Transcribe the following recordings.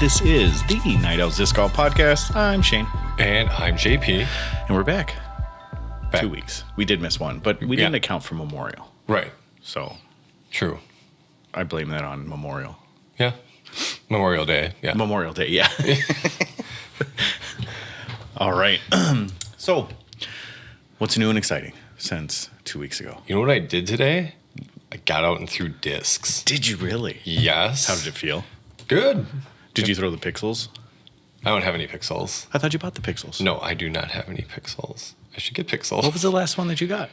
This is the Night Owls Disc Golf Podcast. I'm Shane. And I'm JP. And we're back. 2 weeks. We did miss one, but we didn't account for Memorial. Right. So. True. I blame that on Memorial. Yeah. Memorial Day. Yeah. Memorial Day, yeah. All right. So, what's new and exciting since 2 weeks ago? You know what I did today? I got out and threw discs. Did you really? Yes. How did it feel? Good. Did you throw the pixels? I don't have any pixels. I thought you bought the pixels. No, I do not have any pixels. I should get pixels. What was the last one that you got?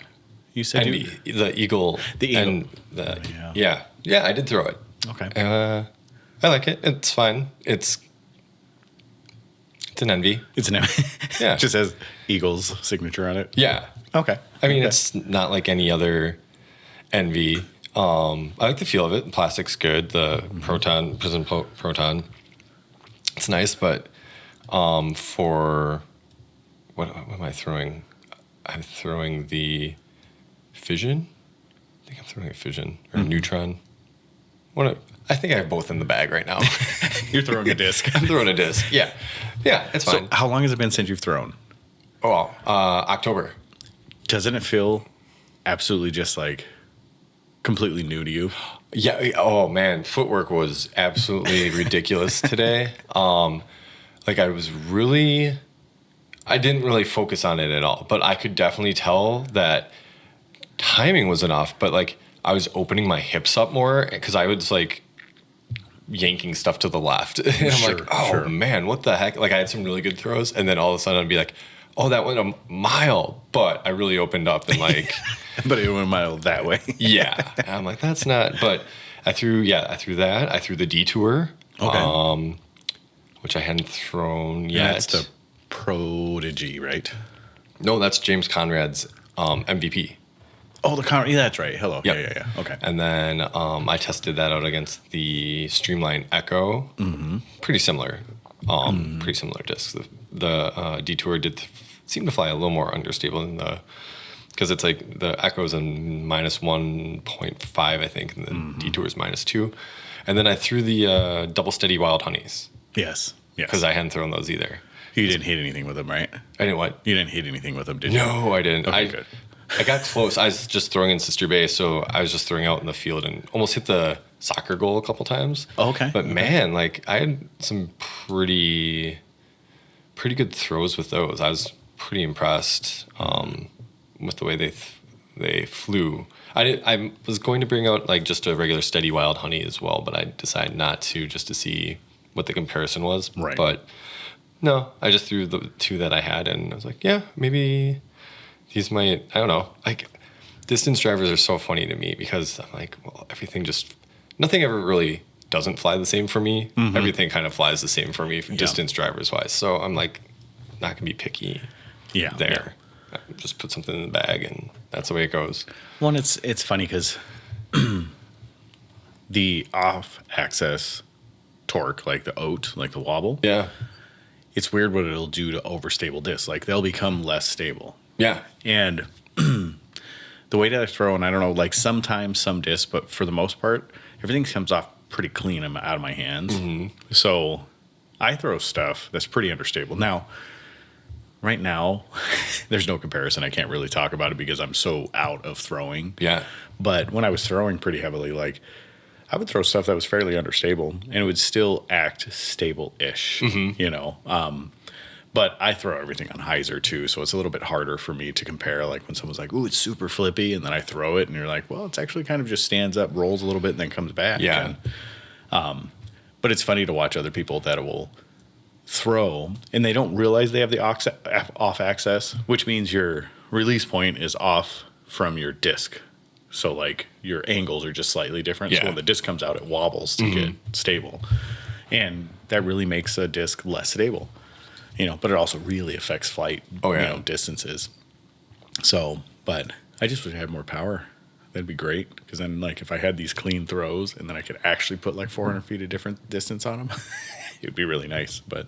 You said the eagle. The eagle. And yeah, I did throw it. Okay. I like it. It's fine. It's an envy. It's an envy. Yeah. It just has Eagle's signature on it. Yeah. Okay. I mean, it's not like any other envy. I like the feel of it. The plastic's good. The Prism Proton. It's nice, but for what am I throwing? I'm throwing the Fission. I think I'm throwing a Fission or a Neutron. I think I have both in the bag right now. You're throwing a disc. I'm throwing a disc. Yeah, it's fine. So how long has it been since you've thrown? Oh, October. Doesn't it feel absolutely just like completely new to you? Yeah. Oh man, footwork was absolutely ridiculous today. I didn't really focus on it at all, but I could definitely tell that timing wasn't off. But like I was opening my hips up more because I was like yanking stuff to the left, and I'm like, oh man, what the heck? Like I had some really good throws, and then all of a sudden I'd be like, oh, that went a mile, but I really opened up and like. But it went a mile that way. Yeah. And I'm like, that's not, but I threw that. I threw the Detour, which I hadn't thrown yet. That's the Prodigy, right? No, that's James Conrad's MVP. Oh, the Conrad. Yeah, that's right. Hello. Yep. Yeah. Okay. And then I tested that out against the Streamline Echo. Mm-hmm. Pretty similar. Pretty similar discs. The Detour did seem to fly a little more understable than because it's like the Echo's in minus 1.5, I think, and the Detour is minus 2. And then I threw the double steady Wild Honeys. Yes. Because I hadn't thrown those either. You didn't hit anything with them, right? I didn't what? You didn't hit anything with them, did you? No, I didn't. Okay, good. I got close. I was just throwing in Sister Bay, so I was just throwing out in the field and almost hit the soccer goal a couple times. Oh, okay. But man, like I had some pretty good throws with those. I was pretty impressed with the way they flew. I was going to bring out like just a regular steady Wild Honey as well, but I decided not to just to see what the comparison was. Right. But no, I just threw the two that I had, and I was like, yeah, maybe these might. I don't know. Like distance drivers are so funny to me because I'm like, well, nothing ever really doesn't fly the same for me. Mm-hmm. Everything kind of flies the same for me, distance drivers wise. So I'm like, not gonna be picky. Yeah. There. Yeah. Just put something in the bag, and that's the way it goes. Well, it's funny because the off-axis torque, like the oat, like the wobble. Yeah. It's weird what it'll do to overstable discs. Like they'll become less stable. Yeah. And the way that I throw, and I don't know, like sometimes some discs, but for the most part, everything comes off pretty clean out of my hands. Mm-hmm. So I throw stuff that's pretty understable. Now, right now, there's no comparison. I can't really talk about it because I'm so out of throwing. Yeah. But when I was throwing pretty heavily, like I would throw stuff that was fairly understable and it would still act stable-ish, you know. But I throw everything on hyzer too, so it's a little bit harder for me to compare. Like when someone's like, ooh, it's super flippy, and then I throw it and you're like, well, it's actually kind of just stands up, rolls a little bit, and then comes back. Yeah. And, but it's funny to watch other people that will throw and they don't realize they have the off access, which means your release point is off from your disc. So like your angles are just slightly different. Yeah. So when the disc comes out, it wobbles to get stable. And that really makes a disc less stable, you know, but it also really affects flight, distances. So, but I just wish I had more power. That'd be great. Because then like if I had these clean throws and then I could actually put like 400 feet of different distance on them, it would be really nice. But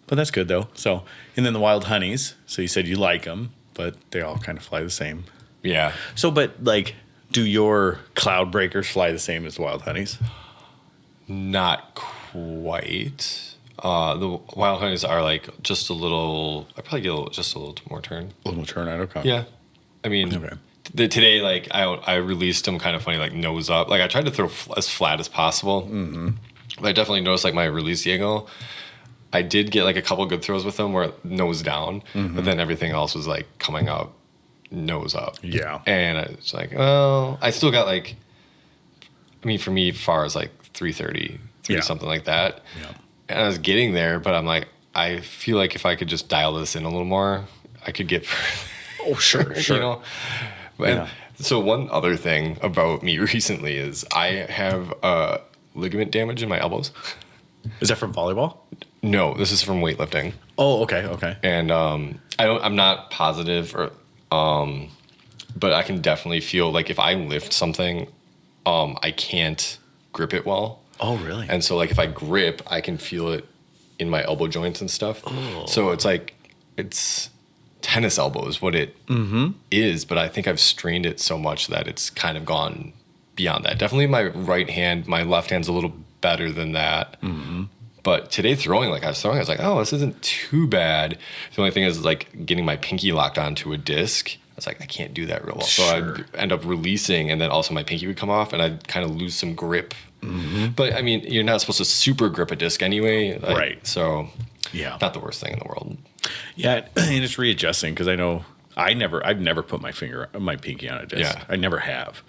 that's good though. So, and then the Wild Honeys. So you said you like them, but they all kind of fly the same. Yeah. So, but like, do your Cloud Breakers fly the same as the Wild Honeys? Not quite. The wild honeys are like just a little. I probably get just a little more turn. A little turn out, okay. Yeah, I mean, Okay. today like I released them kind of funny, like nose up. Like I tried to throw as flat as possible. Mm-hmm. But I definitely noticed like my release angle. I did get like a couple good throws with them where nose down, but then everything else was like coming up nose up. Yeah. And it's like, well, I still got like, I mean, for me, far as like 330, Yeah. something like that. Yeah. And I was getting there, but I'm like, I feel like if I could just dial this in a little more, I could get, Oh, sure, sure. you know. And so one other thing about me recently is I have ligament damage in my elbows. Is that from volleyball? No, this is from weightlifting. Oh, okay, okay. And I'm not positive, or but I can definitely feel like if I lift something, I can't grip it well. Oh, really? And so like if I grip, I can feel it in my elbow joints and stuff. Oh. So it's like it's tennis elbow is what it is, but I think I've strained it so much that it's kind of gone beyond that. Definitely my right hand, my left hand's a little better than that. Mm-hmm. But today throwing, I was like, oh, this isn't too bad. The only thing is like getting my pinky locked onto a disc. I was like, I can't do that real well. So I'd end up releasing, and then also my pinky would come off, and I'd kind of lose some grip. Mm-hmm. But I mean, you're not supposed to super grip a disc anyway. Right. So Yeah. not the worst thing in the world. Yeah, and it's readjusting because I know I've never put my pinky on a disc. Yeah. I never have.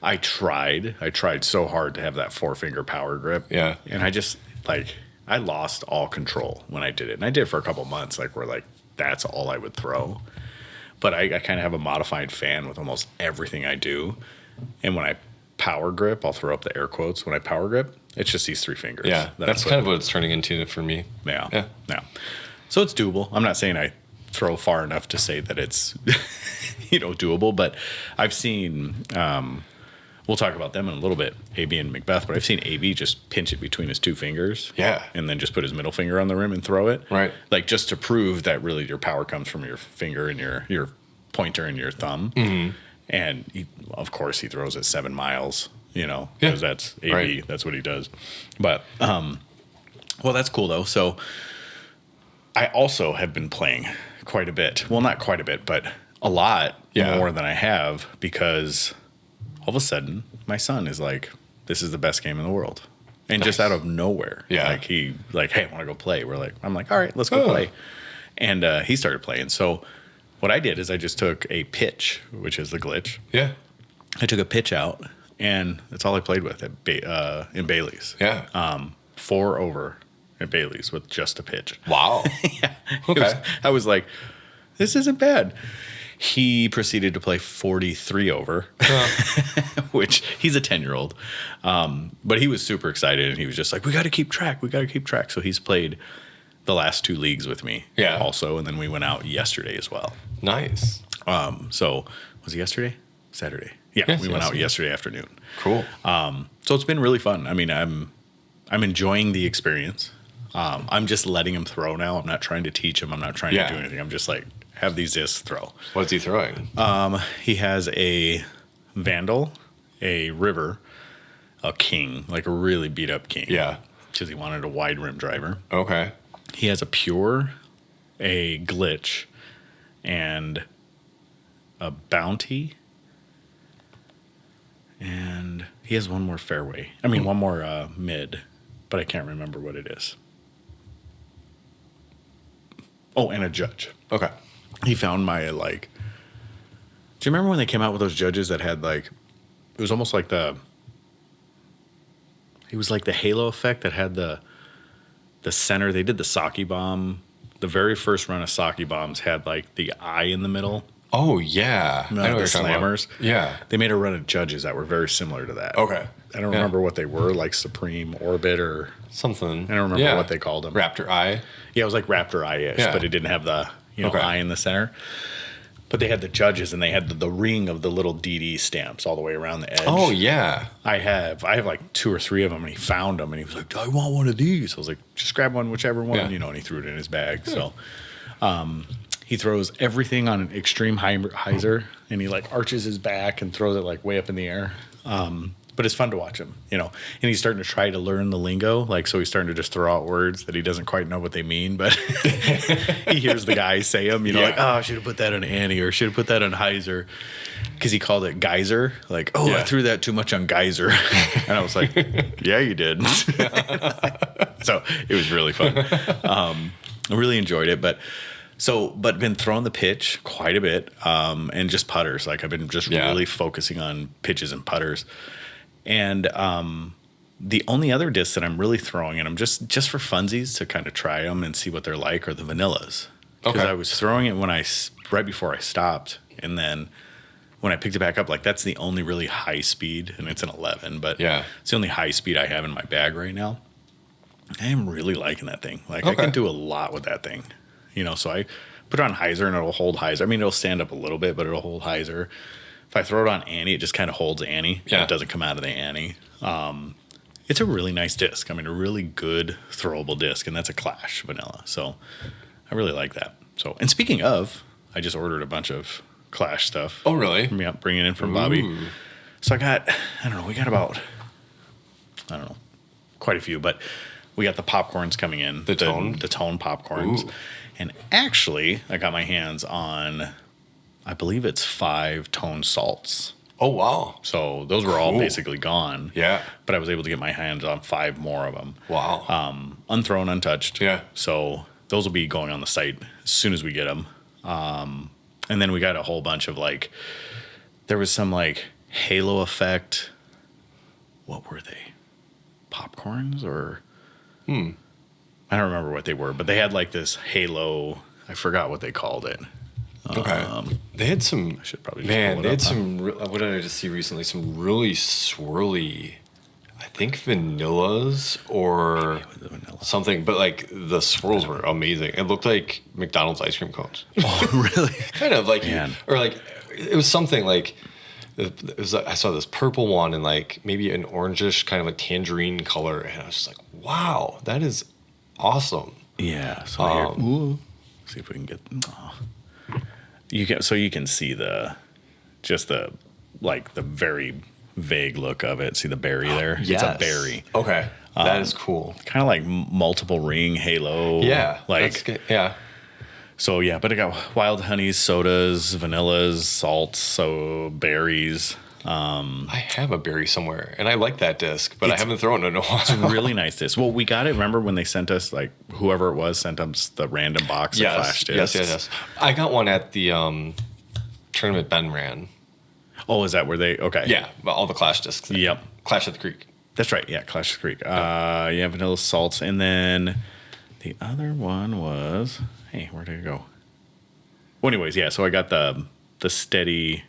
I tried so hard to have that 4-finger power grip. Yeah. And I just I lost all control when I did it. And I did it for a couple months, where that's all I would throw. But I kind of have a modified fan with almost everything I do. And when I power grip, I'll throw up the air quotes. When I power grip, it's just these 3 fingers. Yeah. That's kind of what it's turning into for me. Yeah. So it's doable. I'm not saying I throw far enough to say that it's, doable, but I've seen, we'll talk about them in a little bit, AB and Macbeth, but I've seen AB just pinch it between his 2 fingers. Yeah. And then just put his middle finger on the rim and throw it. Right. Just to prove that really your power comes from your finger and your pointer and your thumb. Mm-hmm. And of course he throws it 7 miles, because that's AB. Right. That's what he does. But, well, that's cool though. So I also have been playing quite a bit. Well, not quite a bit, but a lot more than I have, because all of a sudden my son is like, this is the best game in the world. And just out of nowhere. Yeah. Hey, I want to go play. I'm like, all right, let's go play. And he started playing. So what I did is I just took a pitch, which is the glitch. Yeah. I took a pitch out, and that's all I played with in Bailey's. Yeah. 4 over at Bailey's with just a pitch. Wow. Yeah. Okay. I was like, this isn't bad. He proceeded to play 43 over, which he's a 10-year-old. But he was super excited, and he was just like, we got to keep track. So he's played the last 2 leagues with me also, and then we went out yesterday as well. Nice. So was it yesterday? Saturday. Yeah, Yes, we went out yesterday afternoon. Cool. So it's been really fun. I mean, I'm enjoying the experience. I'm just letting him throw now. I'm not trying to teach him. I'm not trying to do anything. I'm just like, have these discs throw. What's he throwing? He has a Vandal, a River, a King, like a really beat up King. Yeah. Because he wanted a wide rim driver. Okay. He has a Pure, a Glitch, and a Bounty. And he has one more fairway. I mean, one more mid, but I can't remember what it is. Oh, and a Judge. Okay. He found my, do you remember when they came out with those Judges that had, it was almost like it was like the halo effect that had the center. They did the Saki Bomb. The very first run of Saki Bombs had, the eye in the middle. Oh, yeah. I know the Slammers. Yeah. They made a run of Judges that were very similar to that. Okay. I don't remember what they were, like Supreme Orbit or something. I don't remember what they called them. Raptor Eye. Yeah, it was like Raptor Eye-ish, but it didn't have the eye in the center. But they had the Judges, and they had the ring of the little DD stamps all the way around the edge. Oh, yeah. I have 2 or 3 of them, and he found them, and he was like, I want one of these. I was like, just grab one, whichever one, and he threw it in his bag. So he throws everything on an extreme hyzer, and he arches his back and throws it way up in the air. But but it's fun to watch him, you know. And he's starting to try to learn the lingo, like so he's starting to just throw out words that he doesn't quite know what they mean, but he hears the guys say them, you know, like, oh, I should have put that on Annie or should have put that on Heiser, because he called it geyser, like, oh, I threw that too much on geyser, and I was like, yeah, you did. So it was really fun. I really enjoyed it, but been throwing the pitch quite a bit, and just putters. Like I've been just really focusing on pitches and putters. And the only other discs that I'm really throwing, and I'm just for funsies to kind of try them and see what they're like, are the vanillas. Because I was throwing it right before I stopped, and then when I picked it back up, like that's the only really high speed, and it's an 11, but it's the only high speed I have in my bag right now. I am really liking that thing. Like I can do a lot with that thing. You know, so I put it on Heiser and it'll hold Heiser. I mean, it'll stand up a little bit, but it'll hold Heiser. If I throw it on Annie, it just kind of holds Annie. Yeah. It doesn't come out of the Annie. It's a really nice disc. I mean, a really good throwable disc, and that's a Clash vanilla. So I really like that. So, and speaking of, I just ordered a bunch of Clash stuff. Oh, really? Yeah, bringing it in from Bobby. So we got about, quite a few, but we got the popcorns coming in. The tone popcorns. Ooh. And actually, I got my hands on, I believe it's 5 tone salts. Oh, wow. So those were all basically gone. Yeah. But I was able to get my hands on 5 more of them. Wow. Unthrown, untouched. Yeah. So those will be going on the site as soon as we get them. And then we got a whole bunch of there was some halo effect. What were they? Popcorns or? I don't remember what they were, but they had this halo. I forgot what they called it. Okay. They had some. I should probably they had some. What did I just see recently? Some really swirly. I think vanillas or something, but the swirls were amazing. It looked like McDonald's ice cream cones. Oh, really? Kind of it was something it was. I saw this purple one and maybe an orangish kind of tangerine color, and I was just like, wow, that is awesome. Yeah. So see if we can get. You can see the very vague look of it. See the berry there? Yes. It's a berry. Okay. That is cool. Kind of like multiple ring halo. Yeah. That's good. Yeah. So yeah, but I got wild honeys, sodas, vanillas, salts, so berries. I have a berry somewhere, and I like that disc, but I haven't thrown it in a while. It's a really nice disc. Well, we got it. Remember when they sent us, whoever it was, sent us the random box of Clash discs? Yes. I got one at the tournament Ben ran. Oh, is that where they? Okay. Yeah, all the Clash discs. Yep. Clash at the Creek. That's right. Yeah, Clash at the Creek. Vanilla salts, and then the other one was. Hey, where did it go? Well, anyways, yeah. So I got the steady.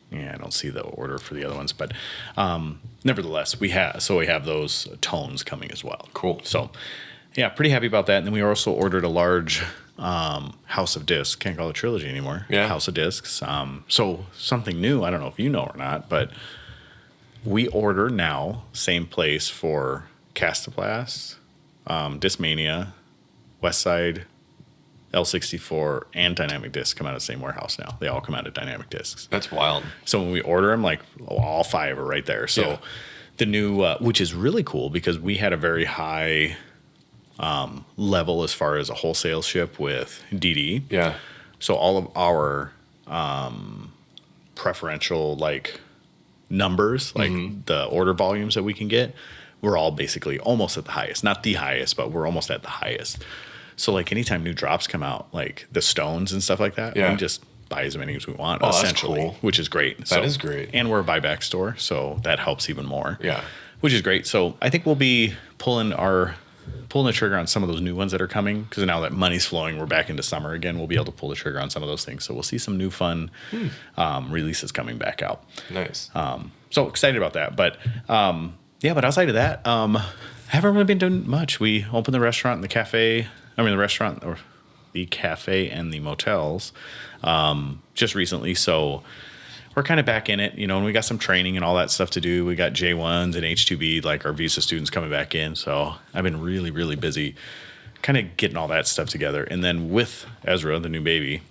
Yeah, I don't see the order for the other ones, but nevertheless, we have those tones coming as well. Cool. So, yeah, pretty happy about that. And then we also ordered a large House of Discs. Can't call it trilogy anymore. Yeah. House of Discs. So something new. I don't know if you know or not, but we order now same place for Castoplast, Discmania, Westside, L64, and Dynamic Discs come out of the same warehouse now. They all come out of Dynamic Discs. That's wild. So when we order them, all 5 are right there. So the new, which is really cool because we had a very high level as far as a wholesale ship with DD. Yeah. So all of our preferential numbers, the order volumes that we can get, we're all basically almost at the highest. Not the highest, but we're almost at the highest. So anytime new drops come out, the stones and stuff like that, we can just buy as many as we want, essentially, that's cool. Which is great. That is great. And we're a buyback store, so that helps even more. Yeah. Which is great. So I think we'll be pulling the trigger on some of those new ones that are coming, because now that money's flowing, we're back into summer again. We'll be able to pull the trigger on some of those things. So we'll see some new fun releases coming back out. Nice. So excited about that. But but outside of that, I haven't really been doing much. We opened the restaurant and the cafe. The restaurant or the cafe and the motels just recently. So we're kind of back in it, and we got some training and all that stuff to do. We got J1s and H2B, our visa students coming back in. So I've been really, really busy kind of getting all that stuff together. And then with Ezra, the new baby,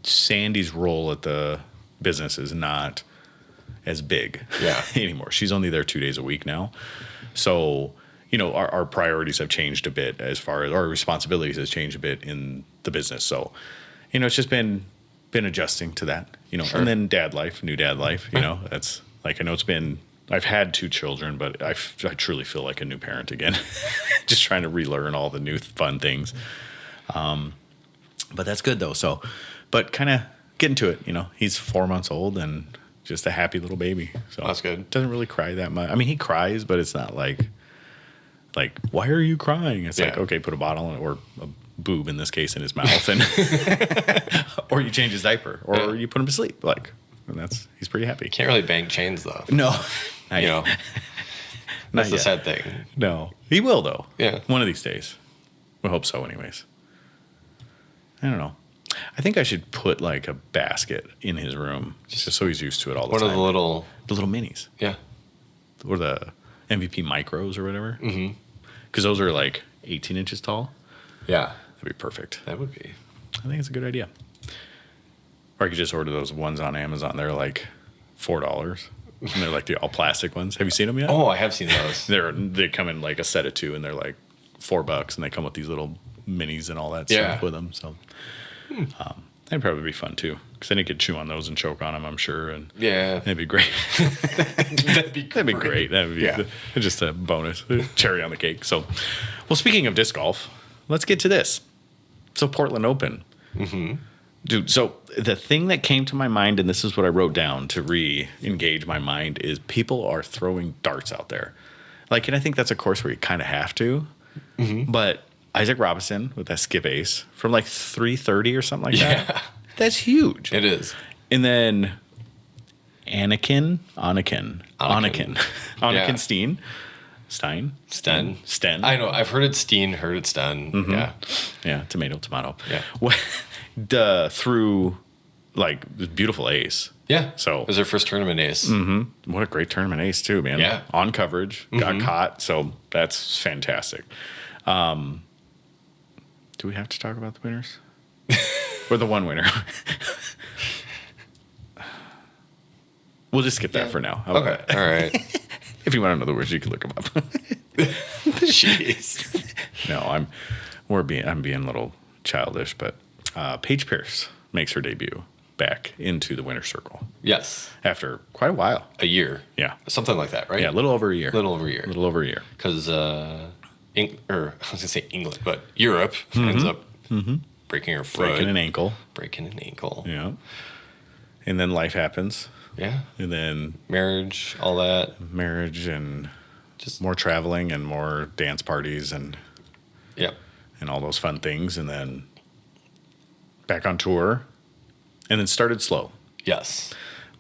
Sandy's role at the business is not as big anymore. She's only there 2 days a week now. So, our priorities have changed a bit as far as our responsibilities has changed a bit in the business. So, it's just been adjusting to that, Sure. and then new dad life, that's like, I know I've had 2 children, but I truly feel like a new parent again, just trying to relearn all the new fun things. But that's good though. So, but kind of getting to it, he's 4 months old and just a happy little baby. So that's good. Doesn't really cry that much. I mean, he cries, but it's not like, why are you crying? It's like, okay, put a bottle in, or a boob in this case in his mouth, and or you change his diaper, or you put him to sleep. And he's pretty happy. Can't really bang chains though. No, That's the sad thing. No, he will though. Yeah, one of these days. We hope so. Anyways, I don't know. I think I should put like a basket in his room just so he's used to it all the time. What are the little minis? Yeah, or the MVP micros or whatever. Mm-hmm. Because those are like 18 inches tall. Yeah, that'd be perfect. That would be. I think it's a good idea. Or I could just order those ones on Amazon. They're like $4, and they're like the all plastic ones. Have you seen them yet? Oh, I have seen those. They come in like a set of 2, and they're like $4, and they come with these little minis and all that stuff with them. So that'd probably be fun too, because then you could chew on those and choke on them, I'm sure. And that'd be great. That'd be great. That would be just a bonus, cherry on the cake. So, well, speaking of disc golf, let's get to this. So Portland Open. Mm-hmm. Dude, so the thing that came to my mind, and this is what I wrote down to re-engage my mind, is people are throwing darts out there. And I think that's a course where you kind of have to. Mm-hmm. But Isaac Robinson with that skip ace from like 330 or something like that. That's huge. It is. And then Anakin Sten. I know. I've heard it Steen, heard it Sten. Mm-hmm. Yeah. Tomato. Yeah. Through like this beautiful ace. Yeah. So it was their first tournament ace. Mm-hmm. What a great tournament ace too, man. Yeah. On coverage, got caught. So that's fantastic. Do we have to talk about the winners? Or the one winner? We'll just skip that for now. Okay. All right. If you want to know the words, you can look them up. Jeez. No, I'm being a little childish, but Paige Pierce makes her debut back into the winner's circle. Yes. After quite a while. A year. Yeah. Something like that, right? Yeah, a little over a year. Little over a year. Because I was going to say England, but Europe ends up breaking her foot. Breaking an ankle. Yeah. And then life happens. Yeah. And then marriage, all that. Marriage and just more traveling and more dance parties and all those fun things. And then back on tour. And then started slow. Yes.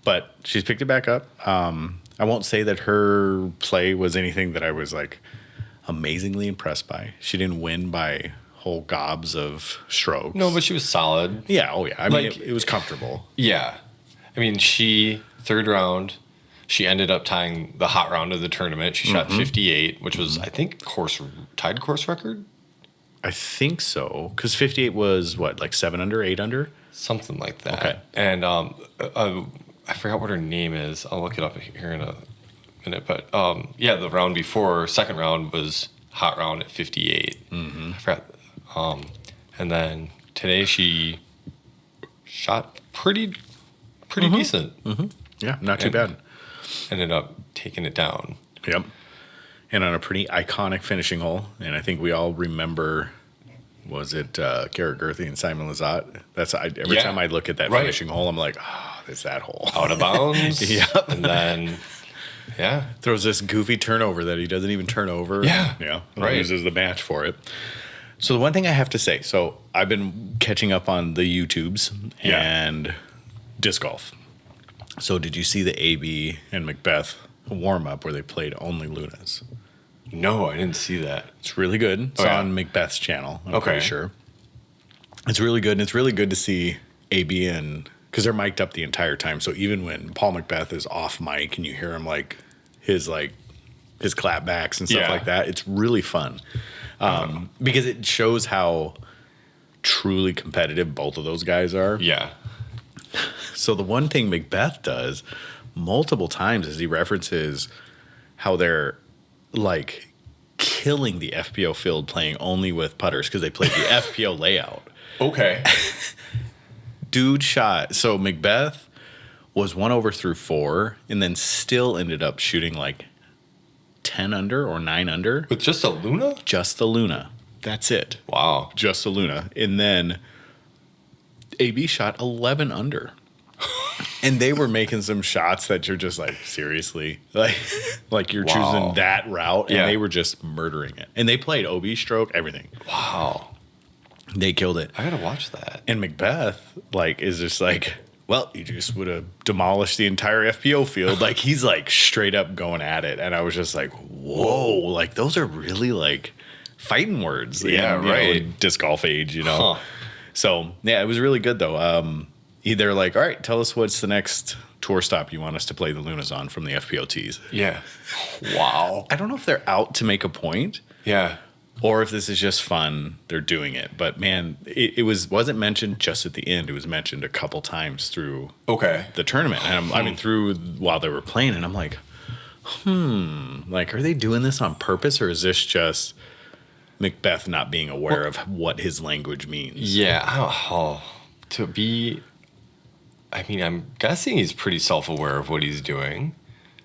But she's picked it back up. I won't say that her play was anything that I was like amazingly impressed by. She didn't win by whole gobs of strokes. No, but she was solid. Yeah. Oh, yeah. I mean, it was comfortable. Yeah. I mean, third round, she ended up tying the hot round of the tournament. She shot 58, which was, I think, tied course record? I think so. Because 58 was what, like 7 under, 8 under? Something like that. Okay. And I forgot what her name is. I'll look it up here in a minute. But the round before, second round, was hot round at 58. Mm-hmm. I forgot. And then today she shot pretty decent. Mm-hmm. Yeah, not too bad. Ended up taking it down. Yep. And on a pretty iconic finishing hole. And I think we all remember, was it Garrett Gerthy and Simon Lizotte? Every time I look at that finishing hole, I'm like, it's that hole. Out of bounds. Yep. And then, throws this goofy turnover that he doesn't even turn over. Yeah. Yeah. Loses the match for it. So the one thing I have to say, so I've been catching up on the YouTubes and disc golf. So did you see the AB and Macbeth warm-up where they played only Lunas? No, I didn't see that. It's really good. It's on Macbeth's channel, I'm pretty sure. It's really good, and it's really good to see AB and... Because they're mic'd up the entire time, so even when Paul Macbeth is off mic and you hear him his clapbacks and stuff like that, it's really fun. Because it shows how truly competitive both of those guys are. Yeah. So the one thing Macbeth does multiple times is he references how they're like killing the FPO field playing only with putters because they played the FPO layout. Okay. Dude shot. So Macbeth was 1 over through 4 and then still ended up shooting like 10 under or 9 under. With just a Luna? Just the Luna. That's it. Wow. Just the Luna. And then AB shot 11 under. And they were making some shots that you're just like, seriously? Like you're choosing that route. And they were just murdering it. And they played OB stroke, everything. Wow. They killed it. I gotta watch that. And Macbeth, like, is just like, well, you just would have demolished the entire FPO field. Like, he's like straight up going at it. And I was just like, whoa, like, those are really like fighting words. Yeah, in, right. in disc golf age, you know? Huh. So, yeah, it was really good, though. They're like, all right, tell us what's the next tour stop you want us to play the Lunas on from the FPOTs. Yeah. Wow. I don't know if they're out to make a point. Yeah. Or if this is just fun, they're doing it. But man, it wasn't mentioned just at the end. It was mentioned a couple times through the tournament. And I mean, through while they were playing. And I'm like, like, are they doing this on purpose? Or is this just Macbeth not being aware of what his language means? Yeah. To be, I mean, I'm guessing he's pretty self-aware of what he's doing.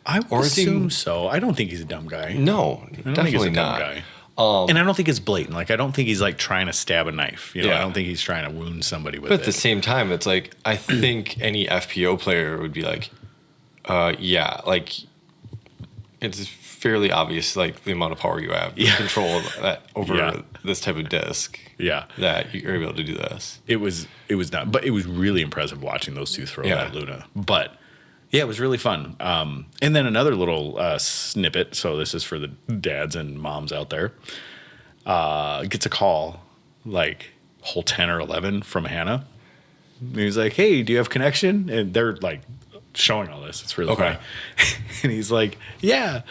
I would assume so. I don't think he's a dumb guy. No, I don't definitely think he's a dumb not. guy. And I don't think it's blatant. Like, I don't think he's like trying to stab a knife. You know, I don't think he's trying to wound somebody with it. But at the same time, it's like, I think any FPO player would be like, yeah, like, it's fairly obvious, like, the amount of power you have, the control of that over this type of disc. Yeah. That you're able to do this. It was not, but it was really impressive watching those two throw that Luna. But yeah, it was really fun. And then another little snippet. So this is for the dads and moms out there. Gets a call like hole 10 or 11 from Hannah. And he's like, hey, do you have connection? And they're like showing all this. It's really funny. And he's like, yeah.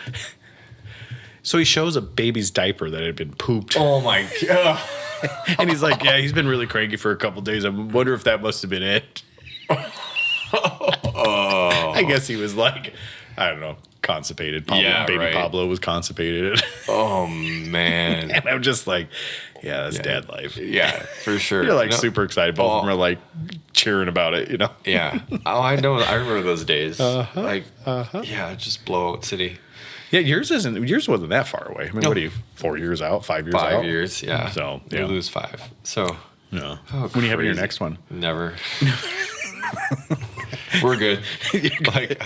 So he shows a baby's diaper that had been pooped. Oh my God. And he's like, yeah, he's been really cranky for a couple days. I wonder if that must have been it. I guess he was like, I don't know, constipated. Baby Pablo was constipated. Oh, man. And I'm just like, yeah, that's dad life. Yeah, for sure. You're like super excited. Both of them are like cheering about it, you know? Yeah. Oh, I know. I remember those days. Yeah, just blowout city. Yeah, yours wasn't that far away. I mean, what are you, 4 years out, 5 years out? 5 years, yeah. So, you lose 5. So, no. Oh, when are you having your next one? Never. We're good. Like,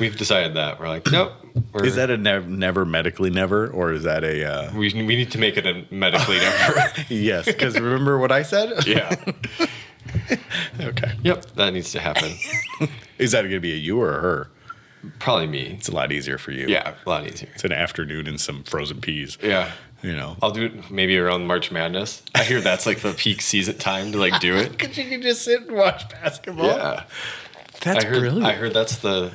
we've decided that. We're like, nope. Is that a never medically never, or is that a... We need to make it a medically never. Yes, because remember what I said? Yeah. Okay. Yep, that needs to happen. Is that going to be a you or a her? Probably me. It's a lot easier for you. Yeah, a lot easier. It's an afternoon and some frozen peas. Yeah. You know. I'll do it maybe around March Madness. I hear that's like the peak season time to like do it. Because you can just sit and watch basketball. Yeah. That's brilliant. I heard that's the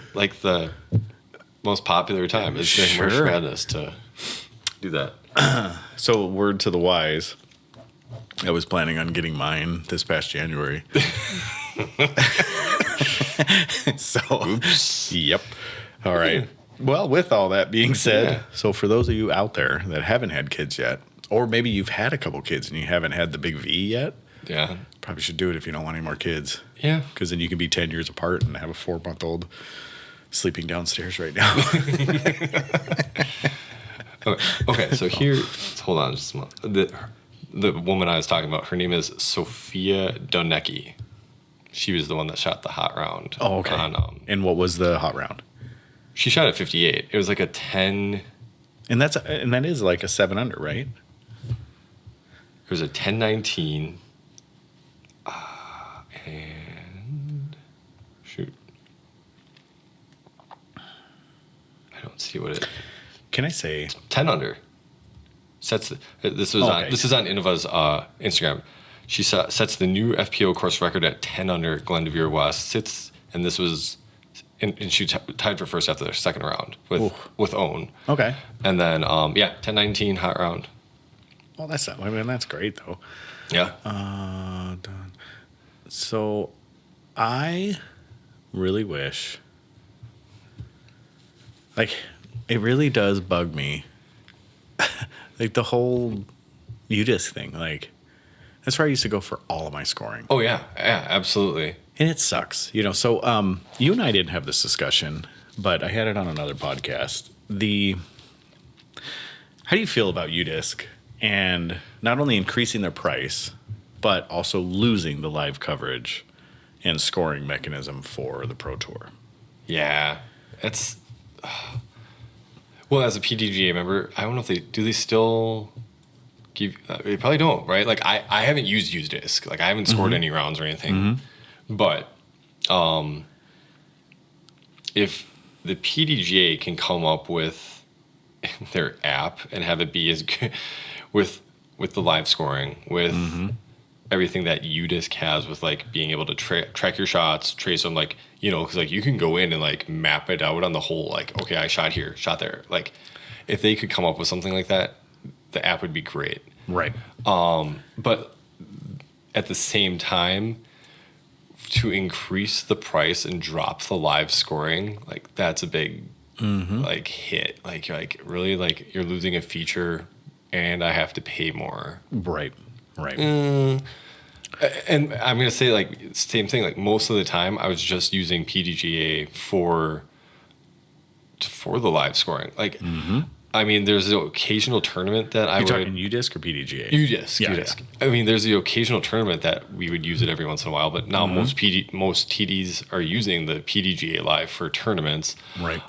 most popular time is during March Madness to do that. So word to the wise, I was planning on getting mine this past January. So, oops. Yep. All right. Well, with all that being said, so for those of you out there that haven't had kids yet, or maybe you've had a couple kids and you haven't had the big V yet, probably should do it if you don't want any more kids. Yeah. Because then you can be 10 years apart and have a 4-month-old sleeping downstairs right now. Okay, so here, hold on just a moment. The woman I was talking about, her name is Sophia Donecki. She was the one that shot the hot round. Oh, okay. And what was the hot round? She shot at 58. It was like a 10. And that is like a 7 under, right? It was a 10-19. And shoot. I don't see what it. Can I say 10 under? This is on Innova's Instagram. She sets the new FPO course record at 10 under Glendoveer West. And this was, and she tied for first after their second round with Own. Okay. And then 10-19 hot round. Well, that's great though. Yeah. Done. So I really wish, like, it really does bug me, like the whole UDisc thing. Like, that's where I used to go for all of my scoring, Oh yeah, yeah, absolutely. and it sucks, you know. So, you and I didn't have this discussion, but I had it on another podcast. How do you feel about UDisc and not only increasing their price, but also losing the live coverage and scoring mechanism for the Pro Tour? Yeah, it's well, as a PDGA member, I don't know if they still give. They probably don't, right? Like I haven't used UDisc. Like I haven't scored any rounds or anything. But if the PDGA can come up with their app and have it be as good with the live scoring, with everything that UDisc has, with like being able to track your shots, trace them, like, you know, because like you can go in and like map it out on the whole, like, okay, I shot here, shot there. Like if they could come up with something like that, the app would be great. Right. But at the same time, to increase the price and drop the live scoring, like that's a big like hit. Like really, like you're losing a feature, and I have to pay more. Right. Right. And I'm gonna say like same thing. Like most of the time, I was just using PDGA for the live scoring. Like, I mean, there's an occasional tournament that You're talking UDisc or PDGA? UDisc. Yeah, UDisc. I mean, there's the occasional tournament that we would use it every once in a while, but now most TDs are using the PDGA live for tournaments. Right.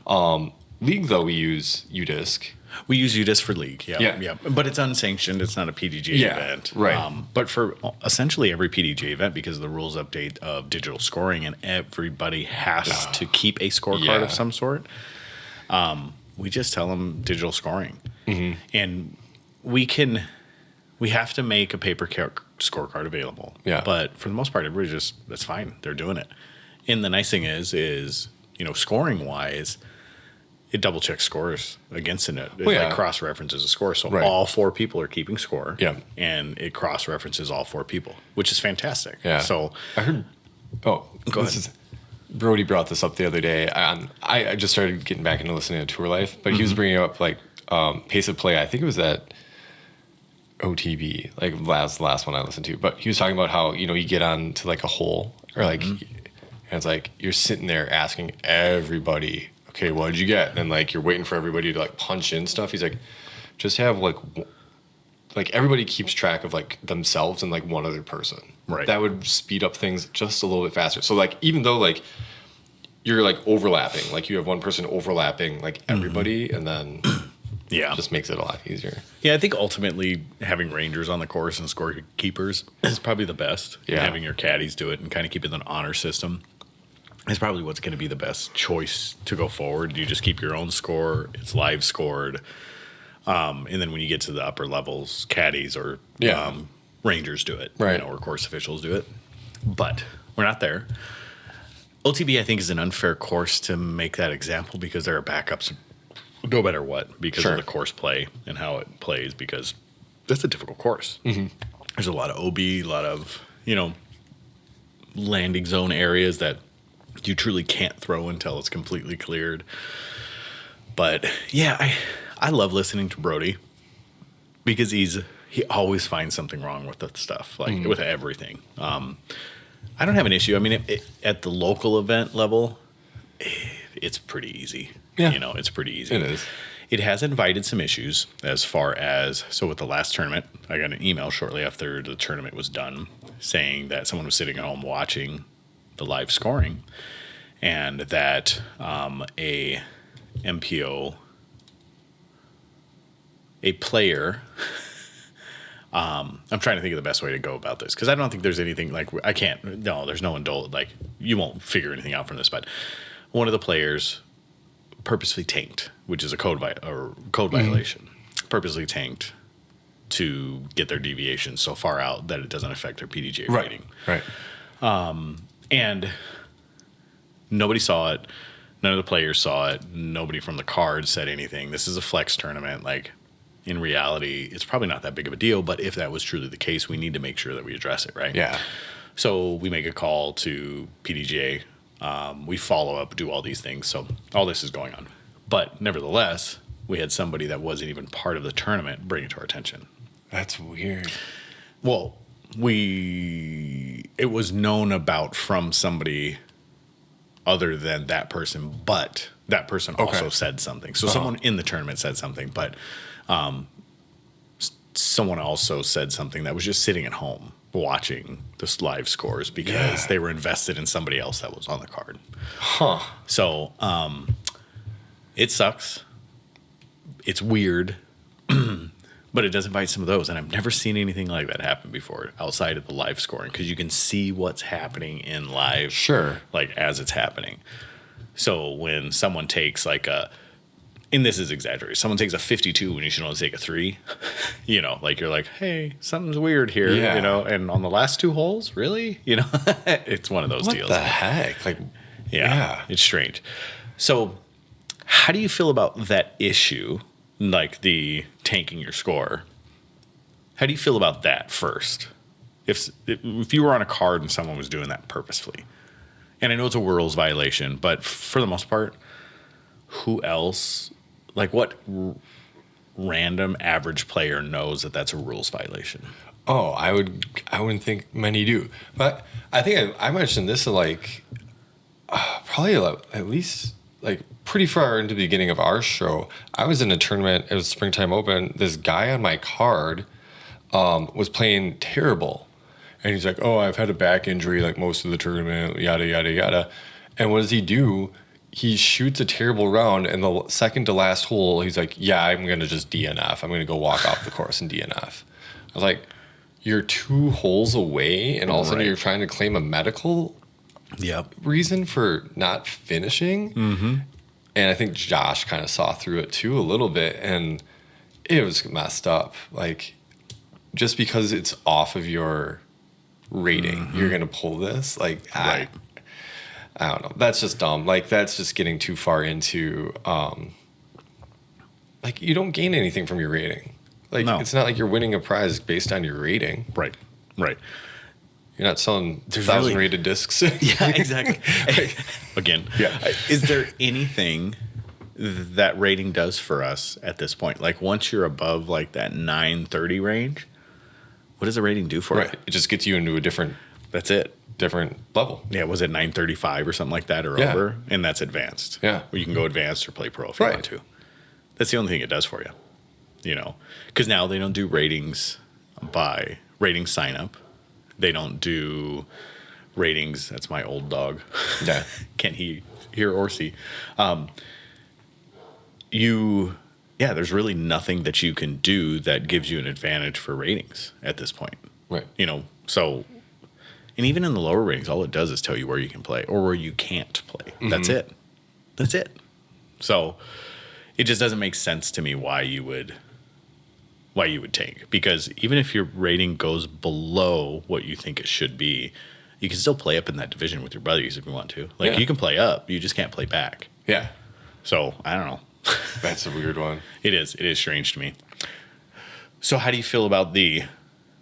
League though, we use UDisc. We use UDisc for league. Yeah. Yeah. But it's unsanctioned. It's not a PDGA Yeah, event. right. But for essentially every PDGA event, because of the rules update of digital scoring, and everybody has to keep a scorecard Yeah. of some sort, we just tell them digital scoring. And we have to make a paper scorecard available. Yeah. But for the most part, everybody that's fine. They're doing it. And the nice thing is, you know, scoring wise, it double checks scores against it. It Well, yeah. like cross references a score. So Right. all 4 people are keeping score. Yeah. And it cross references all 4 people, which is fantastic. Yeah. So I heard. Oh, Go this ahead. Brody brought this up the other day. I just started getting back into listening to Tour Life, but he was bringing up like pace of play. I think it was at OTB, like last one I listened to. But he was talking about how, you know, you get on to like a hole or like, and it's like you're sitting there asking everybody, okay, what did you get? And then like you're waiting for everybody to like punch in stuff. He's like, just have like everybody keeps track of like themselves and like one other person. Right. That would speed up things just a little bit faster. So like even though like you're like overlapping, like you have one person overlapping like everybody, and then yeah. just makes it a lot easier. Yeah, I think ultimately having rangers on the course and scorekeepers is probably the best. Yeah. Having your caddies do it and kind of keep it an honor system is probably what's going to be the best choice to go forward. You just keep your own score. It's live scored. And then when you get to the upper levels, caddies or Yeah. rangers do it. Right. You know, or course officials do it. But we're not there. OTB, I think, is an unfair course to make that example because there are backups no matter what because Sure. of the course play and how it plays, because that's a difficult course. There's a lot of OB, a lot of, you know, landing zone areas that you truly can't throw until it's completely cleared. But yeah, I love listening to Brody because he always finds something wrong with the stuff, like with everything. I don't have an issue. I mean, at the local event level, it's pretty easy. Yeah. You know, it's pretty easy. It is. It has invited some issues as far as, so with the last tournament, I got an email shortly after the tournament was done saying that someone was sitting at home watching the live scoring and that a MPO, a player, I'm trying to think of the best way to go about this because I don't think there's anything like there's no indult, like you won't figure anything out from this, but one of the players purposely tanked, which is a code violation, purposely tanked to get their deviation so far out that it doesn't affect their PDGA rating. Right. And nobody saw it. None of the players saw it. Nobody from the card said anything. This is a flex tournament. Like, in reality, it's probably not that big of a deal, but if that was truly the case, we need to make sure that we address it, right? Yeah. So we make a call to PDGA. We follow up, do all these things. So all this is going on. But nevertheless, we had somebody that wasn't even part of the tournament bring it to our attention. That's weird. Well, it was known about from somebody other than that person, but that person also said something. So someone in the tournament said something, but someone also said something that was just sitting at home watching the live scores because they were invested in somebody else that was on the card. Huh. So it sucks. It's weird, but it does invite some of those. And I've never seen anything like that happen before outside of the live scoring because you can see what's happening in live, like as it's happening. So when someone takes like and this is exaggerated, someone takes a 52 when you should only take a 3, like you're like, hey, something's weird here, and on the last 2 holes, really? It's one of those deals. What the heck? Like, yeah, it's strange. So how do you feel about that issue, like the tanking your score? How do you feel about that first? If you were on a card and someone was doing that purposefully, and I know it's a rules violation, but for the most part, who else, like what random average player knows that that's a rules violation? Oh, I wouldn't think many do. But I think I mentioned this like probably at least like pretty far into the beginning of our show. I was in a tournament. It was Springtime Open. This guy on my card was playing terrible. And he's like, oh, I've had a back injury like most of the tournament, yada, yada, yada. And what does he do? He shoots a terrible round, and the second to last hole, he's like, yeah, I'm going to just DNF. I'm going to go walk off the course and DNF. I was like, you're 2 holes away, and all of a sudden you're trying to claim a medical reason for not finishing? Mm-hmm. And I think Josh kind of saw through it, too, a little bit, and it was messed up. Like, just because it's off of your rating, you're going to pull this? Like, I don't know. That's just dumb. Like, that's just getting too far into, like, you don't gain anything from your rating. Like, it's not like you're winning a prize based on your rating. Right. You're not selling 1,000 rated discs. Yeah, exactly. Again, is there anything that rating does for us at this point? Like, once you're above, like, that 930 range, what does the rating do for you? It just gets you into a different... That's it. Different level. Yeah, was it 935 or something like that or over? And that's advanced. Yeah. Or you can go advanced or play pro if you want to. That's the only thing it does for you. Because now they don't do ratings by rating sign up. They don't do ratings. That's my old dog. Yeah. Can't he hear or see? There's really nothing that you can do that gives you an advantage for ratings at this point. Right. So... And even in the lower ratings, all it does is tell you where you can play or where you can't play. Mm-hmm. That's it. So it just doesn't make sense to me why you would tank. Because even if your rating goes below what you think it should be, you can still play up in that division with your buddies if you want to. Like, you can play up, you just can't play back. Yeah. So, I don't know. That's a weird one. It is. It is strange to me. So how do you feel about the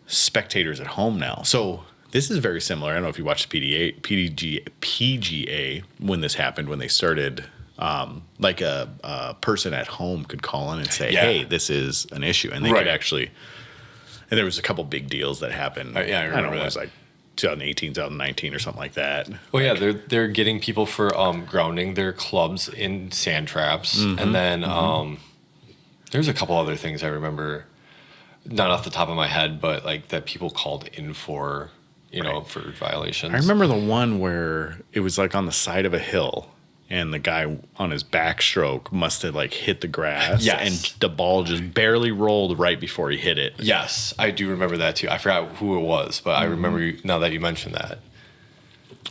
spectators at home now? So... This is very similar. I don't know if you watched PGA when this happened, when they started, like a person at home could call in and say, hey, this is an issue. And they could actually, and there was a couple big deals that happened. I remember don't know, it was like 2018, 2019 or something like that. Well, yeah, they're getting people for grounding their clubs in sand traps. Mm-hmm. And then there's a couple other things I remember, not off the top of my head, but like that people called in for... for violations. I remember the one where it was like on the side of a hill and the guy on his backstroke must have like hit the grass and the ball just barely rolled right before he hit it. Yes, I do remember that too. I forgot who it was, but I remember now that you mentioned that.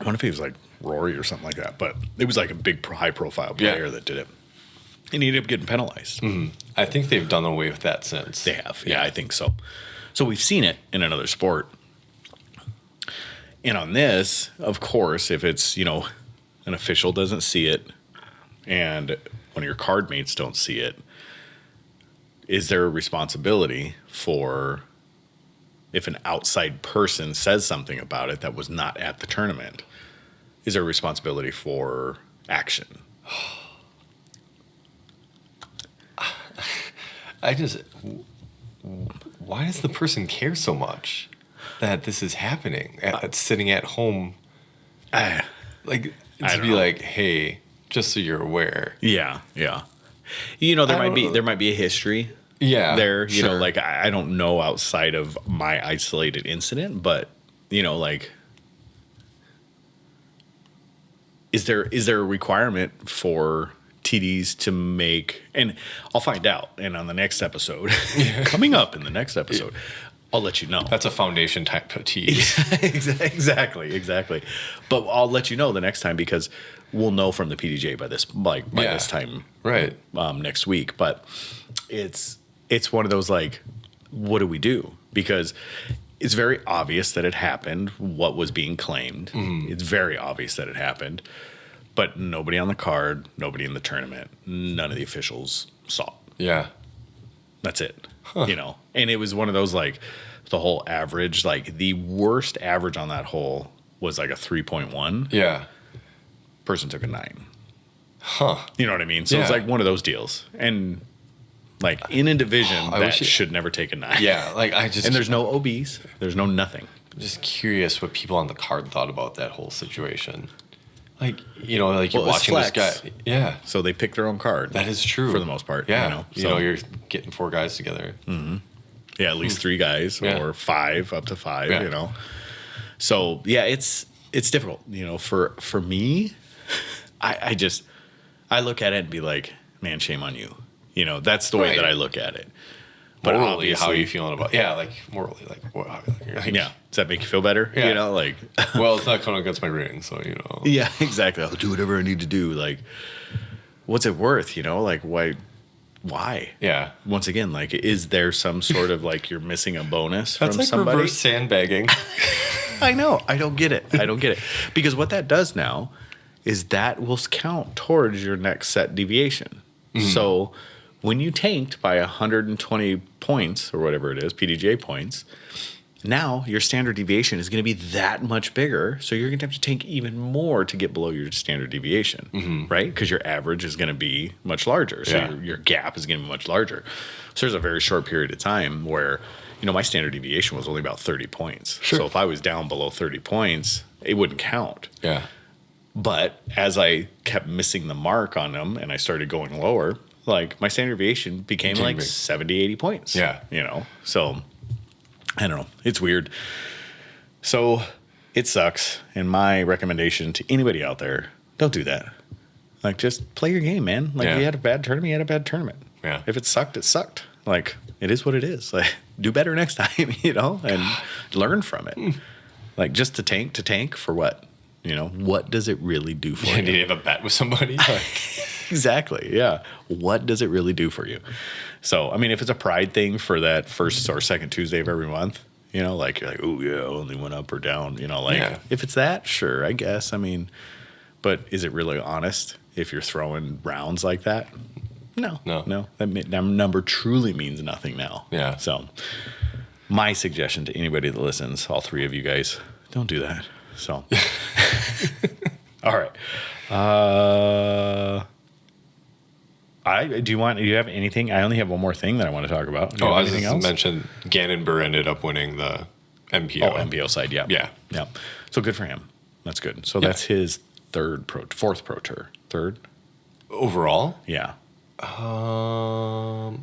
I wonder if he was like Rory or something like that, but it was like a big high profile player that did it. And he ended up getting penalized. Mm-hmm. I think they've done away with that since. They have. Yeah, I think so. So we've seen it in another sport. And on this, of course, if it's, an official doesn't see it and one of your card mates don't see it, is there a responsibility for if an outside person says something about it that was not at the tournament, is there a responsibility for action? Why does the person care so much that this is happening? At sitting at home, I like I to don't be know. like, hey, just so you're aware. Yeah, yeah. You know, I don't know. there might be a history Yeah, there. You know, sure. like I don't know outside of my isolated incident, but you know, like, is there a requirement for TDs to make? And I'll find out. And on the next episode, coming up in the next episode, I'll let you know. That's a foundation type of tease. Exactly. But I'll let you know the next time because we'll know from the PDJ by this Yeah. this time Right. next week. But it's one of those like, what do we do? Because it's very obvious that it happened. What was being claimed? It's very obvious that it happened. But nobody on the card, nobody in the tournament, none of the officials saw it. Yeah. That's it. You know, and it was one of those like the whole average, like the worst average on that hole was like a 3.1. Yeah. Person took a 9. Huh. You know what I mean? So it's Yeah. like one of those deals. And like in a division I that wish it- should never take a 9. Yeah. Like I just And there's no OBs. There's no nothing. just curious what people on the card thought about that whole situation. Like, you know, like you're Well, it's watching this flex. guy. Yeah. So they pick their own card. That is true. For the most part. Yeah. You know, so, you're getting 4 guys together. yeah, at least 3 guys Yeah. or 5 up to 5, Yeah. you know. So yeah, it's difficult, you know, for me, I just I look at it and be like, man, shame on you. You know, that's the way Right. that I look at it. But Morally, how are obviously- you feeling about? Yeah, like morally, like what? Like, Yeah. Does that make you feel better? Yeah. You know, like Well, it's not going against my rating, so you know. yeah, exactly. I'll do whatever I need to do. Like, what's it worth? You know, like why? Yeah. Once again, like, is there some sort of like you're missing a bonus That's from like somebody? reverse sandbagging. I know. I don't get it. Because what that does now is that will count towards your next set deviation. So when you tanked by 120 points or whatever it is, PDJ points, now your standard deviation is going to be that much bigger. So you're going to have to tank even more to get below your standard deviation, right? Because your average is going to be much larger. So Yeah. your gap is going to be much larger. So there's a very short period of time where, you know, my standard deviation was only about 30 points. Sure. So if I was down below 30 points, it wouldn't count. Yeah. But as I kept missing the mark on them and I started going lower, like my standard deviation became Became like big. 70, 80 points. Yeah. You know, so I don't know. It's weird. So it sucks. And my recommendation to anybody out there, don't do that. Like, just play your game, man. Like, Yeah. you had a bad tournament, you had a bad tournament. Yeah. If it sucked, it sucked. Like, it is what it is. Like, do better next time, you know, and learn from it. Like, just to tank for what? You know, what does it really do for Did you? you have a bet with somebody? Like, Exactly. Yeah. What does it really do for you? So, I mean, if it's a pride thing for that first or second Tuesday of every month, you know, like you're like, oh yeah, I only went up or down, you know, like Yeah. if it's that, sure, I guess. I mean, but is it really honest if you're throwing rounds like that? No. That number truly means nothing now. Yeah. So, my suggestion to anybody that listens, all 3 of you guys, don't do that. So, all right. Do you have anything? I only have one more thing that I want to talk about. Do you I have was anything just else? mentioned Gannon Burr ended up winning the MPO. Oh, MPO side, yeah. Yeah. Yeah. So good for him. That's good. So that's his fourth pro tour. Third? Overall, Yeah.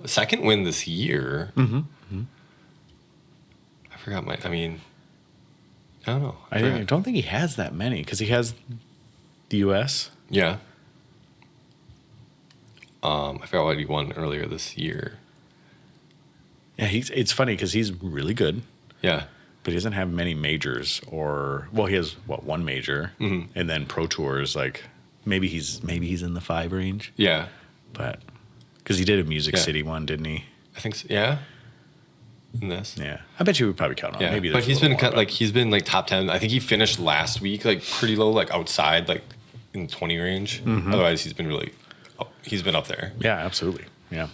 second win this year. Mm-hmm. I forgot I don't know. I don't think he has that many because he has the US. Yeah. I forgot what he won earlier this year. Yeah, it's funny because he's really good, Yeah. but he doesn't have many majors he has one major and then pro tours, like maybe he's in the 5 range, Yeah. but because he did a Music Yeah. City one, didn't he? I think so. Yeah. In this. Yeah. I bet you would probably count on Yeah. maybe But there's he's a little been more, kind but- like he's been like top 10. I think he finished last week like pretty low, like outside, like in the 20 range. Otherwise, he's been up there. Yeah, absolutely. Yeah.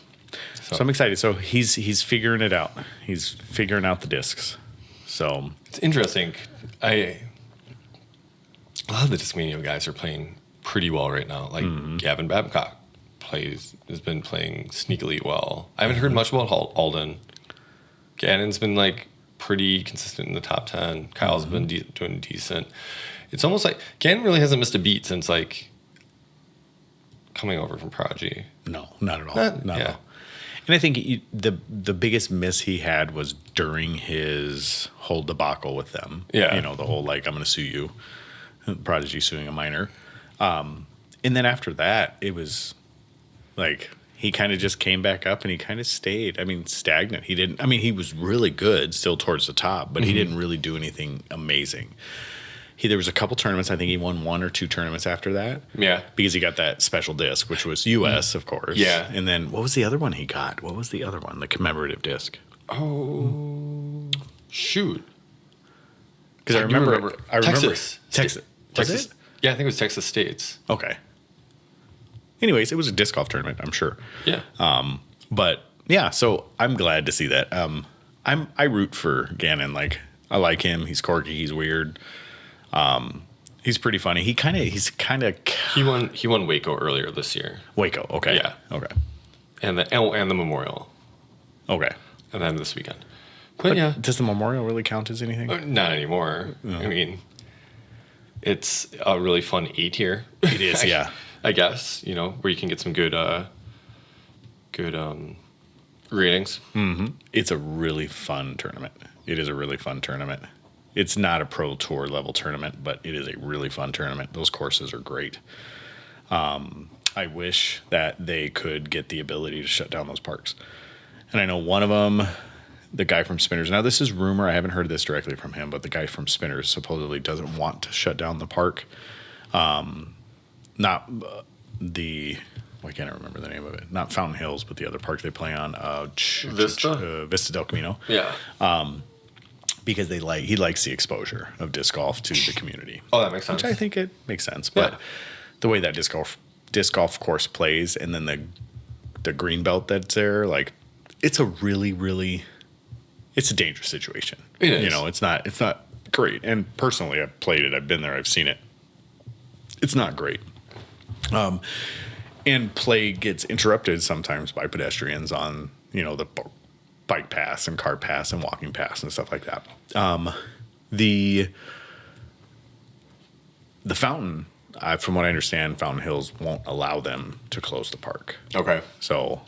So I'm excited. So he's figuring it out. He's figuring out the discs. So It's interesting. A lot of the Discmania guys are playing pretty well right now. Like Gavin Babcock has been playing sneakily well. I haven't heard much about Alden. Gannon's been like pretty consistent in the top 10. Kyle's been doing decent. It's almost like Gannon really hasn't missed a beat since like coming over from Prodigy. no, not at all. Not at all. And I think the biggest miss he had was during his whole debacle with them. Yeah. The whole like, I'm going to sue you, Prodigy suing a minor. And then after that, it was like he kind of just came back up and he kind of stayed. I mean, stagnant. He was really good still towards the top, but he didn't really do anything amazing. There was a couple tournaments. I think he won 1 or 2 tournaments after that. Yeah. Because he got that special disc, which was U.S., of course. Yeah. And then what was the other one he got? What was the other one? The commemorative disc. Oh, shoot. Because I remember Texas. Texas. Was Texas. it? Yeah, I think it was Texas States. Okay. Anyways, it was a disc golf tournament, I'm sure. Yeah. But yeah, so I'm glad to see that. I root for Gannon. Like, I like him. He's quirky. He's weird. He's pretty funny. He won Waco earlier this year. Waco. Okay. Yeah. Okay. And the Memorial. Okay. And then this weekend. But yeah. Does the Memorial really count as anything? Not anymore. No. I mean, it's a really fun 8-tier. It is, yeah. I guess, where you can get some good ratings. Mm-hmm. It's a really fun tournament. It is a really fun tournament. It's not a pro tour level tournament, but it is a really fun tournament. Those courses are great. I wish that they could get the ability to shut down those parks. And I know one of them, the guy from Spinners. Now, this is rumor. I haven't heard this directly from him, but the guy from Spinners supposedly doesn't want to shut down the park. Not why can't I remember the name of it? Not Fountain Hills, but the other park they play on. Vista del Camino. Yeah. Because he likes the exposure of disc golf to the community. Oh, that makes sense. Which I think it makes sense. But the way that disc golf course plays, and then the green belt that's there, like, it's a really, really, it's a dangerous situation. It is. It's not great. And personally, I've played it. I've been there. I've seen it. It's not great. And play gets interrupted sometimes by pedestrians on, the bike paths and car paths and walking paths and stuff like that. The fountain, from what I understand, Fountain Hills won't allow them to close the park. Okay. So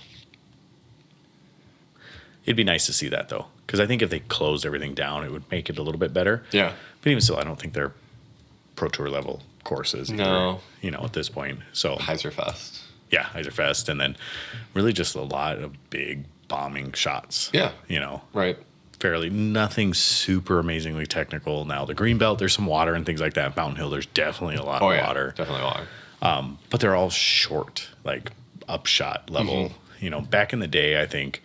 it'd be nice to see that, though, because I think if they closed everything down, it would make it a little bit better. Yeah. But even still, I don't think they're pro tour level courses either, No. at this point. So Heiserfest. yeah, Heiserfest, and then really just a lot of big bombing shots. Yeah. Right. Fairly nothing super amazingly technical. Now the Greenbelt, there's some water and things like that. Fountain Hill, there's definitely a lot of water. Definitely water. But they're all short, like upshot level. Back in the day, I think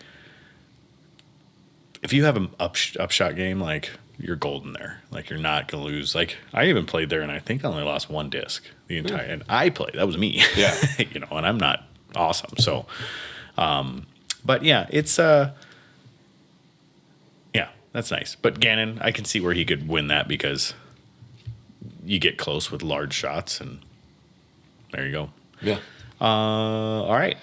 if you have an upshot game, like, you're golden there. Like, you're not gonna lose. Like, I even played there, and I think I only lost 1 disc the entire. And I played. That was me. Yeah. And I'm not awesome. So, but yeah, it's yeah, that's nice. But Gannon, I can see where he could win that because you get close with large shots, and there you go. Yeah. All right.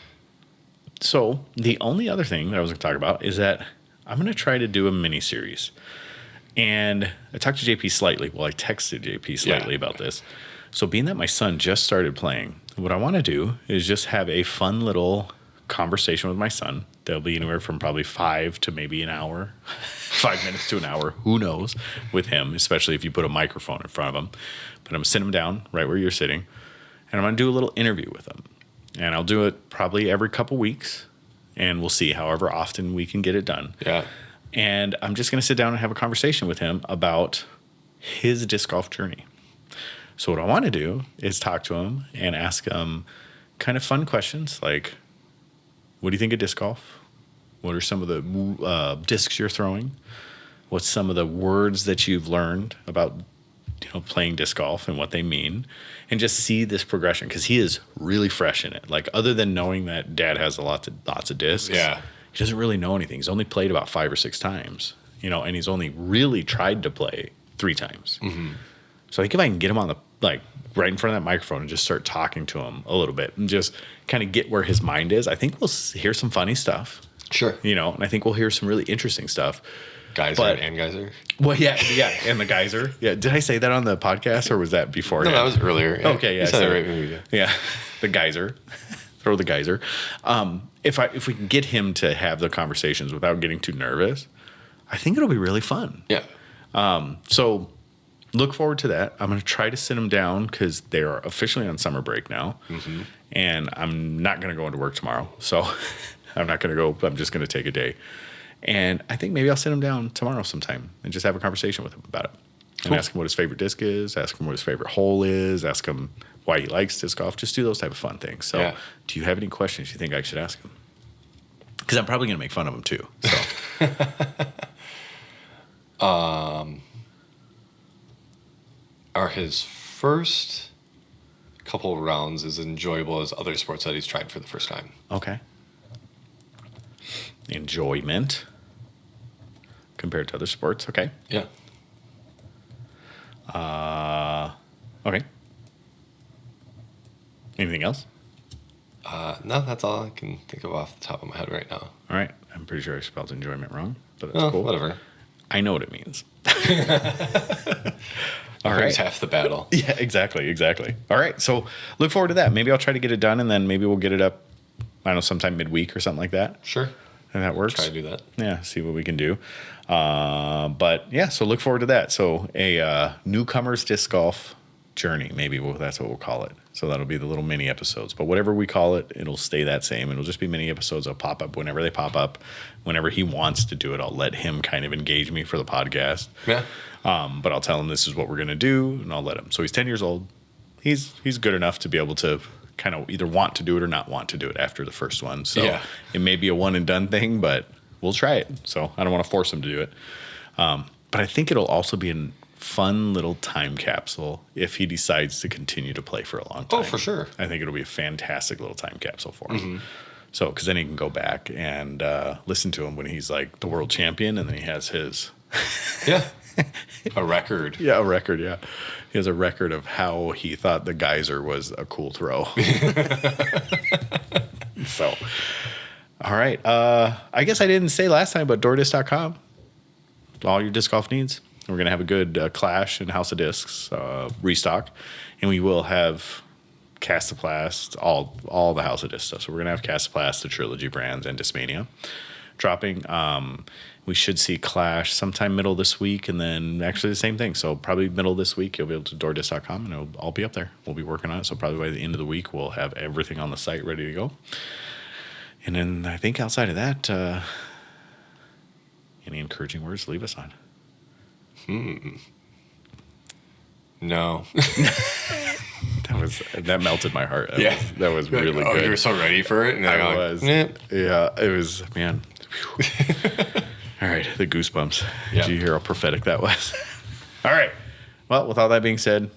So the only other thing that I was going to talk about is that I'm going to try to do a mini series. And I talked to JP slightly. Well, I texted JP slightly about this. So being that my son just started playing, what I want to do is just have a fun little conversation with my son. There'll be anywhere from probably 5 to maybe an hour, 5 minutes to an hour, who knows, with him, especially if you put a microphone in front of him. But I'm going to sit him down right where you're sitting, and I'm going to do a little interview with him. And I'll do it probably every couple weeks, and we'll see however often we can get it done. Yeah. And I'm just going to sit down and have a conversation with him about his disc golf journey. So what I want to do is talk to him and ask him kind of fun questions like, what do you think of disc golf? What are some of the discs you're throwing? What's some of the words that you've learned about playing disc golf and what they mean? And just see this progression, because he is really fresh in it. Like, other than knowing that Dad has lots of discs, Yeah. he doesn't really know anything. He's only played about 5 or 6 times. and he's only really tried to play 3 times. So I think if I can get him on the right in front of that microphone and just start talking to him a little bit and just kind of get where his mind is, I think we'll hear some funny stuff. Sure. And I think we'll hear some really interesting stuff. Geyser and Geyser. Well, yeah, and the Geyser. Yeah, did I say that on the podcast or was that before? No, that was earlier. Yeah. Okay, yeah, You said it right, maybe. Yeah, the Geyser. Throw the Geyser. If we can get him to have the conversations without getting too nervous, I think it'll be really fun. Yeah. So look forward to that. I'm going to try to sit him down because they are officially on summer break now, and I'm not going to go into work tomorrow. So I'm not going to go. I'm just going to take a day. And I think maybe I'll sit him down tomorrow sometime and just have a conversation with him about it. And ask him what his favorite disc is, ask him what his favorite hole is, ask him why he likes disc golf. Just do those type of fun things. So do you have any questions you think I should ask him? Because I'm probably going to make fun of him too. So. Are his first couple rounds as enjoyable as other sports that he's tried for the first time? Okay. Enjoyment compared to other sports. Okay. Yeah. Okay. Anything else? No, that's all I can think of off the top of my head right now. All right. I'm pretty sure I spelled enjoyment wrong, but that's cool. Whatever. I know what it means. All right. It's half the battle. Yeah, exactly. All right. So look forward to that. Maybe I'll try to get it done, and then maybe we'll get it up, I don't know, sometime midweek or something like that. Sure. And that works. Try to do that. Yeah, see what we can do. But yeah, so look forward to that. So a newcomers disc golf journey, maybe that's what we'll call it. So that'll be the little mini episodes. But whatever we call it, it'll stay that same. It'll just be mini episodes. They'll pop up whenever they pop up. Whenever he wants to do it, I'll let him kind of engage me for the podcast. Yeah. But I'll tell him this is what we're going to do, and I'll let him. So he's 10 years old. He's good enough to be able to kind of either want to do it or not want to do it after the first one. So it may be a one and done thing, but we'll try it. So I don't want to force him to do it. But I think it'll also be a fun little time capsule if he decides to continue to play for a long time. Oh, for sure. I think it'll be a fantastic little time capsule for him. So, because then he can go back and listen to him when he's like the world champion, and then he has his... Yeah. A record. Yeah, a record, yeah. He has a record of how he thought the Geyser was a cool throw. So, all right. I guess I didn't say last time, but DoorDisc.com. All your disc golf needs. We're going to have a good Clash and House of Discs restock. And we will have Castoplast, all the House of Disc stuff. So we're going to have Castoplast, the Trilogy brands, and Discmania dropping. We should see Clash sometime middle this week, and then actually the same thing. So probably middle this week, you'll be able to DoorDisc.com, and it'll all be up there. We'll be working on it. So probably by the end of the week, we'll have everything on the site ready to go. And then I think outside of that, any encouraging words to leave us on? No. That melted my heart. That was really good. Oh, you were so ready for it? And I was. Yeah, it was, man. All right, the goosebumps. Did you hear how prophetic that was? All right. Well, with all that being said,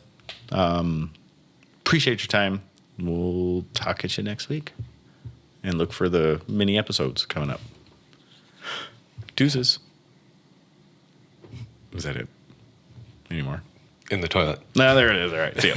appreciate your time. We'll talk at you next week. And look for the mini episodes coming up. Deuces. Was that it? Any more? In the toilet. No, there it is. All right. See ya.